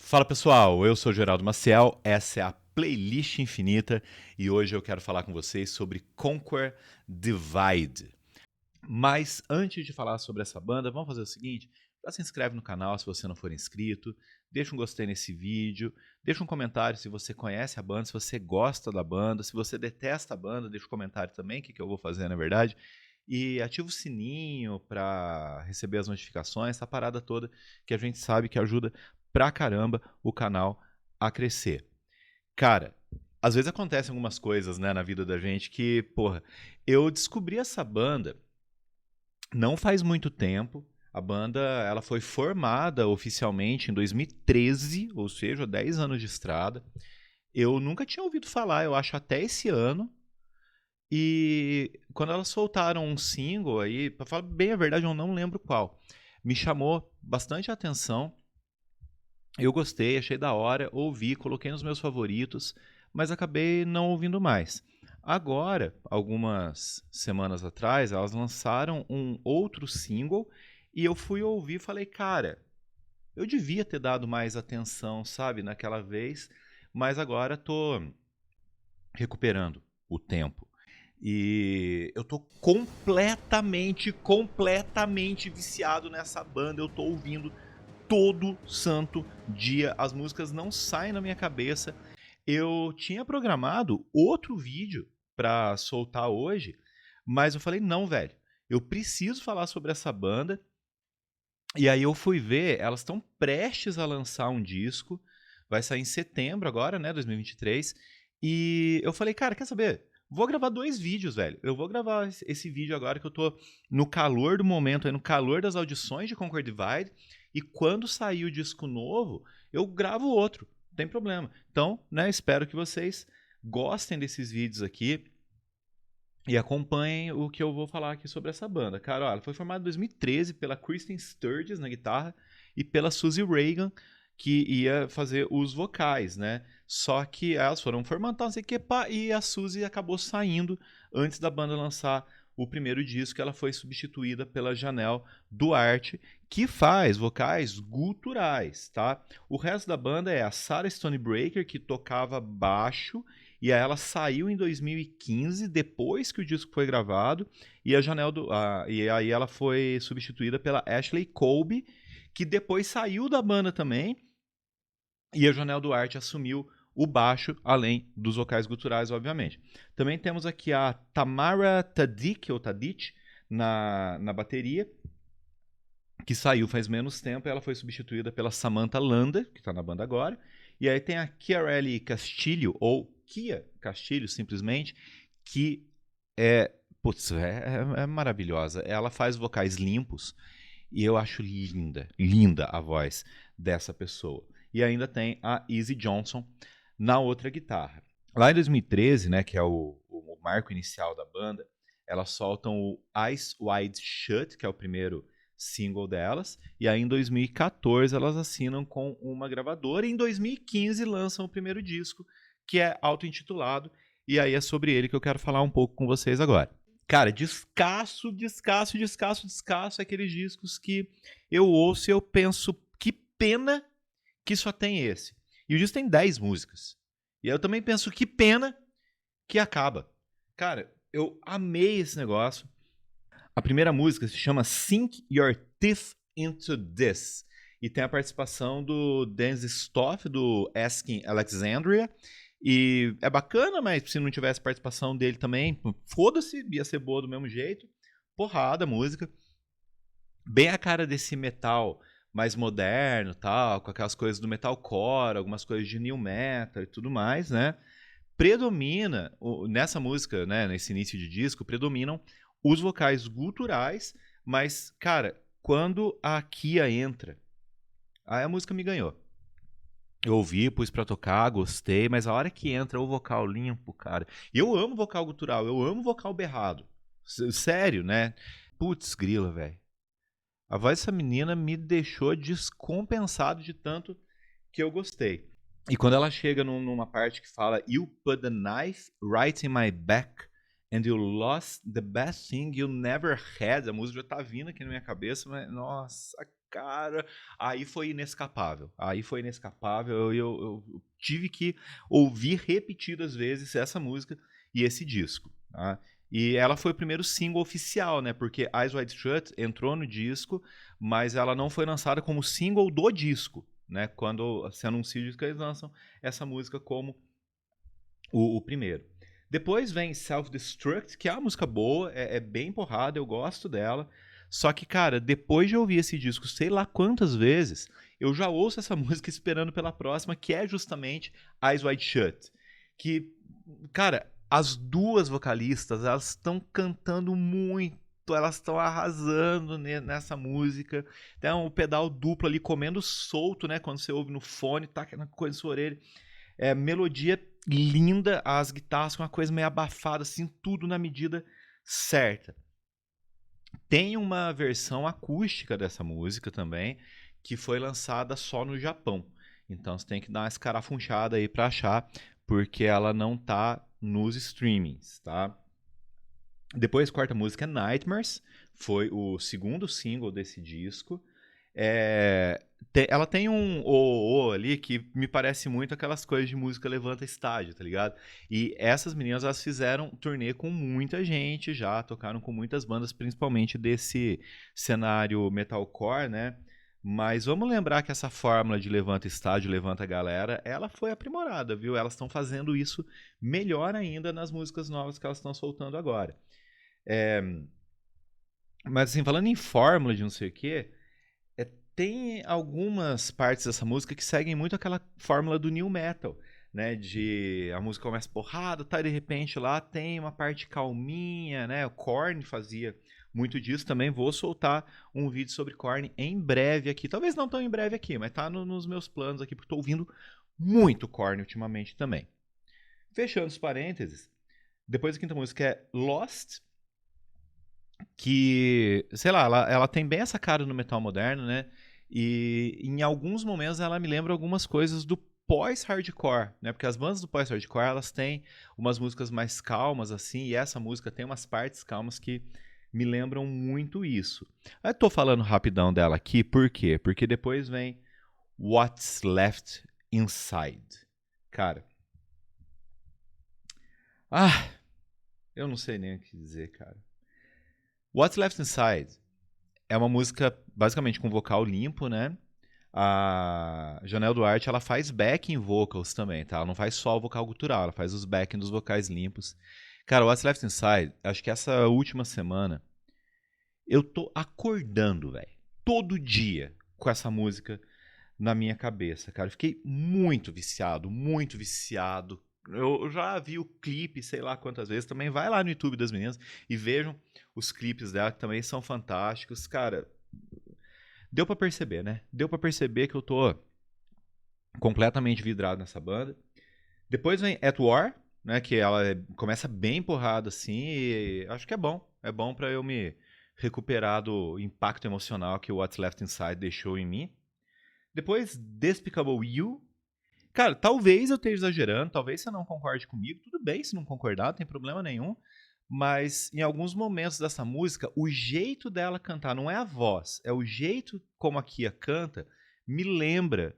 Fala pessoal, eu sou Geraldo Maciel, essa é a Playlist Infinita e hoje eu quero falar com vocês sobre Conquer Divide. Mas antes de falar sobre essa banda, vamos fazer o seguinte: já se inscreve no canal se você não for inscrito, deixa um gostei nesse vídeo, deixa um comentário se você conhece a banda, se você gosta da banda, se você detesta a banda, deixa um comentário também, o que eu vou fazer na verdade. E ativa o sininho para receber as notificações, essa parada toda que a gente sabe que ajuda pra caramba o canal a crescer. Cara, às vezes acontecem algumas coisas, né, na vida da gente que, porra, eu descobri essa banda não faz muito tempo. A banda ela foi formada oficialmente em 2013, ou seja, 10 anos de estrada. Eu nunca tinha ouvido falar, eu acho até esse ano. E quando elas soltaram um single aí, pra falar bem a verdade, eu não lembro qual, me chamou bastante a atenção. Eu gostei, achei da hora, ouvi, coloquei nos meus favoritos, mas acabei não ouvindo mais. Agora, algumas semanas atrás, elas lançaram um outro single e eu fui ouvir e falei, cara, eu devia ter dado mais atenção, sabe, naquela vez, mas agora tô recuperando o tempo. E eu tô completamente viciado nessa banda. Eu tô ouvindo todo santo dia. As músicas não saem na minha cabeça. Eu tinha programado outro vídeo pra soltar hoje, mas eu falei, não, velho, eu preciso falar sobre essa banda. E aí eu fui ver, elas estão prestes a lançar um disco, vai sair em setembro agora, né, 2023. E eu falei, cara, quer saber? Vou gravar 2 vídeos, velho. Eu vou gravar esse vídeo agora que eu tô no calor do momento, no calor das audições de Conquer Divide. E quando sair o disco novo, eu gravo outro, não tem problema. Então, né, espero que vocês gostem desses vídeos aqui e acompanhem o que eu vou falar aqui sobre essa banda. Cara, ó, ela foi formada em 2013 pela Kristen Sturgis na guitarra e pela Suzy Reagan, que ia fazer os vocais, né? Só que elas foram formando, não sei o que, pá, e a Suzy acabou saindo antes da banda lançar o primeiro disco. Ela foi substituída pela Janelle Duarte, que faz vocais guturais, tá? O resto da banda é a Sarah Stonebreaker, que tocava baixo, e aí ela saiu em 2015, depois que o disco foi gravado, e e aí ela foi substituída pela Ashley Colby, que depois saiu da banda também, e a Janelle Duarte assumiu o baixo, além dos vocais guturais, obviamente. Também temos aqui a Tamara Tadic, ou Tadic, na bateria, que saiu faz menos tempo, e ela foi substituída pela Samantha Landa, que está na banda agora. E aí tem a Chiarelli Castilho, ou Kia Castilho, simplesmente, que é, putz, é maravilhosa. Ela faz vocais limpos e eu acho linda a voz dessa pessoa. E ainda tem a Izzy Johnson na outra guitarra. Lá em 2013, né, que é o marco inicial da banda, elas soltam o Eyes Wide Shut, que é o primeiro single delas, e aí em 2014 elas assinam com uma gravadora e em 2015 lançam o primeiro disco, que é auto-intitulado, e aí é sobre ele que eu quero falar um pouco com vocês agora. Cara, descasso aqueles discos que eu ouço e eu penso, que pena que só tem esse. E o disco tem 10 músicas. E aí eu também penso, que pena que acaba. Cara, eu amei esse negócio. A primeira música se chama Sink Your Teeth Into This. E tem a participação do Dan Stoff, do Asking Alexandria. E é bacana, mas se não tivesse participação dele também, foda-se, ia ser boa do mesmo jeito. Porrada a música. Bem a cara desse metal mais moderno, tal, com aquelas coisas do metalcore, algumas coisas de new metal e tudo mais, né? Predomina, nessa música, né, nesse início de disco, predominam os vocais guturais, mas, cara, quando a Kia entra, aí a música me ganhou. Eu ouvi, pus pra tocar, gostei, mas a hora que entra o vocal limpo, cara. E eu amo vocal gutural, eu amo vocal berrado. Sério, né? Putz, grila, velho. A voz dessa menina me deixou descompensado de tanto que eu gostei. E quando ela chega numa parte que fala You put the knife right in my back And you lost the best thing you never had. A música já tá vindo aqui na minha cabeça, mas nossa, cara. Aí foi inescapável. Aí foi inescapável. Eu tive que ouvir repetidas vezes essa música e esse disco. Tá? E ela foi o primeiro single oficial, né? Porque Eyes Wide Shut entrou no disco, mas ela não foi lançada como single do disco, né? Quando se anuncia o disco, eles lançam essa música como o primeiro. Depois vem Self-Destruct, que é uma música boa, é bem porrada, eu gosto dela. Só que, cara, depois de ouvir esse disco sei lá quantas vezes, eu já ouço essa música esperando pela próxima, que é justamente Eyes Wide Shut. Que, cara, as duas vocalistas, elas estão cantando muito, elas estão arrasando nessa música. Tem um pedal duplo ali comendo solto, né? Quando você ouve no fone, tá aquela coisa na sua orelha. Melodia linda, as guitarras com uma coisa meio abafada, assim, tudo na medida certa. Tem uma versão acústica dessa música também, que foi lançada só no Japão. Então você tem que dar uma escarafunchada aí pra achar, porque ela não tá nos streamings, tá? Depois, a quarta música é Nightmares, foi o segundo single desse disco. Ela tem um o ali que me parece muito aquelas coisas de música levanta estádio, tá ligado? E essas meninas, elas fizeram turnê com muita gente já, tocaram com muitas bandas, principalmente desse cenário metalcore, né? Mas vamos lembrar que essa fórmula de levanta estádio, levanta galera, ela foi aprimorada, viu? Elas estão fazendo isso melhor ainda nas músicas novas que elas estão soltando agora. É, mas assim, falando em fórmula de não sei o quê, tem algumas partes dessa música que seguem muito aquela fórmula do new metal, né? De a música começa porrada, tá, e de repente lá tem uma parte calminha, né? O Korn fazia muito disso também. Vou soltar um vídeo sobre Korn em breve aqui. Talvez não tão em breve aqui, mas tá nos meus planos aqui, porque tô ouvindo muito Korn ultimamente também. Fechando os parênteses, depois a quinta música é Lost, que, sei lá, ela tem bem essa cara no metal moderno, né? E em alguns momentos ela me lembra algumas coisas do pós-hardcore, né? Porque as bandas do pós-hardcore, elas têm umas músicas mais calmas, assim, e essa música tem umas partes calmas que me lembram muito isso. Eu tô falando rapidão dela aqui, por quê? Porque depois vem What's Left Inside. Cara, ah, eu não sei nem o que dizer, cara. What's Left Inside é uma música basicamente com vocal limpo, né? A Janelle Duarte, ela faz backing vocals também, tá? Ela não faz só o vocal gutural, ela faz os backing dos vocais limpos. Cara, What's Left Inside, acho que essa última semana eu tô acordando, velho, todo dia com essa música na minha cabeça, cara. Eu fiquei muito viciado, muito viciado. Eu já vi o clipe, sei lá quantas vezes. Também vai lá no YouTube das meninas e vejam os clipes dela, que também são fantásticos. Cara, deu pra perceber, né? Deu pra perceber que eu tô completamente vidrado nessa banda. Depois vem At War, né? Que ela começa bem porrada assim. E acho que é bom. É bom pra eu me recuperar do impacto emocional que o What's Left Inside deixou em mim. Depois, Despicable You. Cara, talvez eu esteja exagerando, talvez você não concorde comigo. Tudo bem se não concordar, não tem problema nenhum. Mas em alguns momentos dessa música, o jeito dela cantar, não é a voz, é o jeito como a Kia canta, me lembra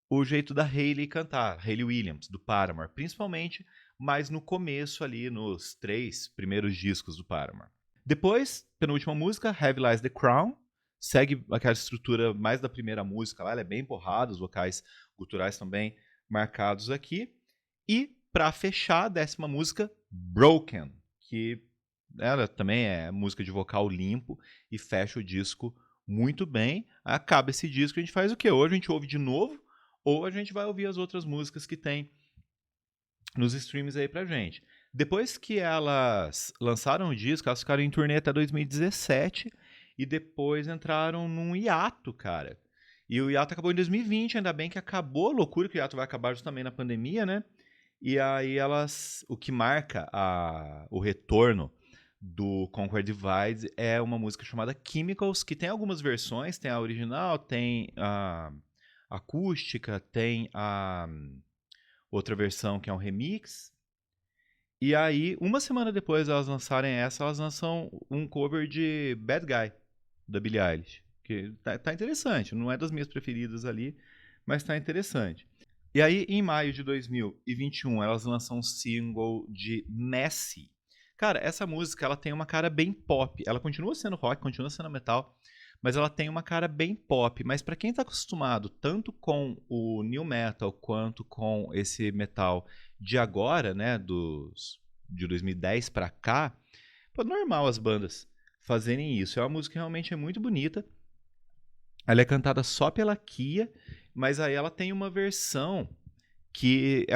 o jeito da Hayley cantar, Hayley Williams, do Paramore, principalmente, mas no começo ali, nos 3 primeiros discos do Paramore. Depois, penúltima música, Heavy Lies the Crown, segue aquela estrutura mais da primeira música lá, ela é bem porrada, os vocais guturais também marcados aqui. E, para fechar, a 10ª música, Broken, que ela também é música de vocal limpo e fecha o disco muito bem. Acaba esse disco, a gente faz o quê? Ou a gente ouve de novo, ou a gente vai ouvir as outras músicas que tem nos streams aí pra gente. Depois que elas lançaram o disco, elas ficaram em turnê até 2017 e depois entraram num hiato, cara. E o hiato acabou em 2020, ainda bem que acabou a loucura, que o hiato vai acabar justamente na pandemia, né? E aí o que marca o retorno do Conquer Divide é uma música chamada Chemicals, que tem algumas versões, tem a original, tem a acústica, tem a outra versão que é um remix. E aí, uma semana depois elas lançarem essa, elas lançam um cover de Bad Guy, da Billie Eilish. Que tá interessante, não é das minhas preferidas ali, mas tá interessante. E aí, em maio de 2021, elas lançam um single de Messy. Cara, essa música, ela tem uma cara bem pop. Ela continua sendo rock, continua sendo metal, mas ela tem uma cara bem pop. Mas pra quem tá acostumado tanto com o new metal quanto com esse metal de agora, né, de 2010 pra cá, pô, normal as bandas fazerem isso. É uma música que realmente é muito bonita. Ela é cantada só pela Kia, mas aí ela tem uma versão que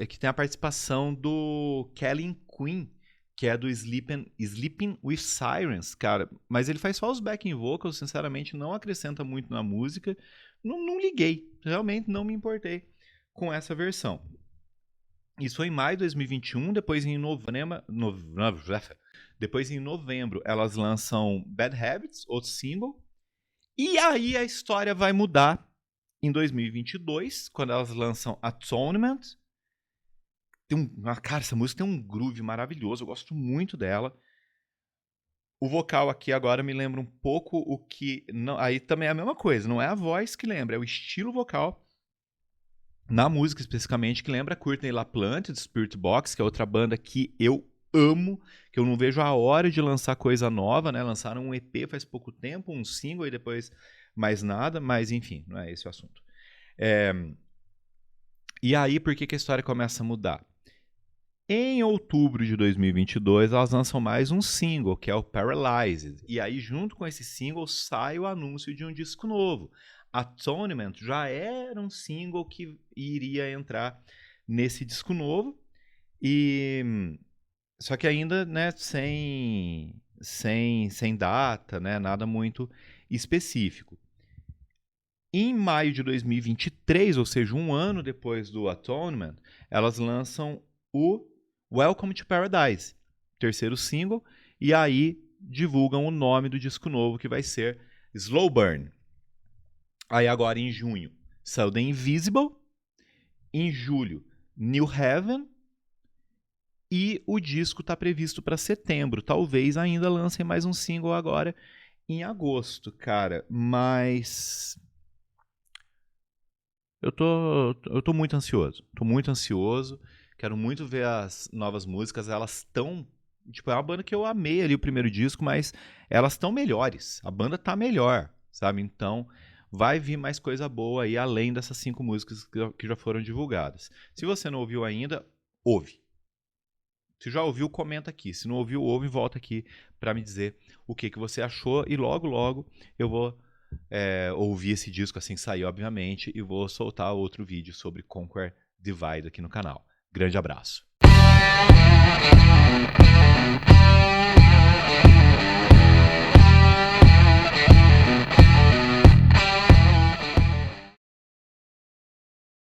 que tem a participação do Kellen Quinn, que é do Sleeping with Sirens, cara. Mas ele faz só os backing vocals, sinceramente não acrescenta muito na música. Não liguei, realmente não me importei com essa versão. Isso foi em maio de 2021, depois em novembro elas lançam Bad Habits, outro single. E aí a história vai mudar em 2022, quando elas lançam Atonement. Cara, essa música tem um groove maravilhoso, eu gosto muito dela. O vocal aqui agora me lembra um pouco o que... Não, aí também é a mesma coisa, não é a voz que lembra, é o estilo vocal na música especificamente, que lembra Courtney LaPlante, do Spirit Box, que é outra banda que eu amo, que eu não vejo a hora de lançar coisa nova, né? Lançaram um EP faz pouco tempo, um single e depois mais nada, mas enfim, não é esse o assunto. E aí, por que a história começa a mudar? Em outubro de 2022, elas lançam mais um single, que é o Paralyzed. E aí, junto com esse single, sai o anúncio de um disco novo. Atonement já era um single que iria entrar nesse disco novo. Só que ainda, né, sem data, né, nada muito específico. Em maio de 2023, ou seja, um ano depois do Atonement, elas lançam o Welcome to Paradise, terceiro single, e aí divulgam o nome do disco novo, que vai ser Slow Burn. Aí agora em junho saiu The Invisible, em julho New Heaven, e o disco está previsto para setembro. Talvez ainda lancem mais um single agora em agosto, cara, mas eu tô muito ansioso. Tô muito ansioso. Quero muito ver as novas músicas. Elas estão. Tipo, é uma banda que eu amei ali o primeiro disco, mas elas estão melhores. A banda tá melhor, sabe? Então, vai vir mais coisa boa aí, além dessas 5 músicas que já foram divulgadas. Se você não ouviu ainda, ouve. Se já ouviu, comenta aqui. Se não ouviu, ouve e volta aqui pra me dizer o que você achou. E logo, logo, eu vou ouvir esse disco assim que sair, obviamente, e vou soltar outro vídeo sobre Conquer Divide aqui no canal. Grande abraço.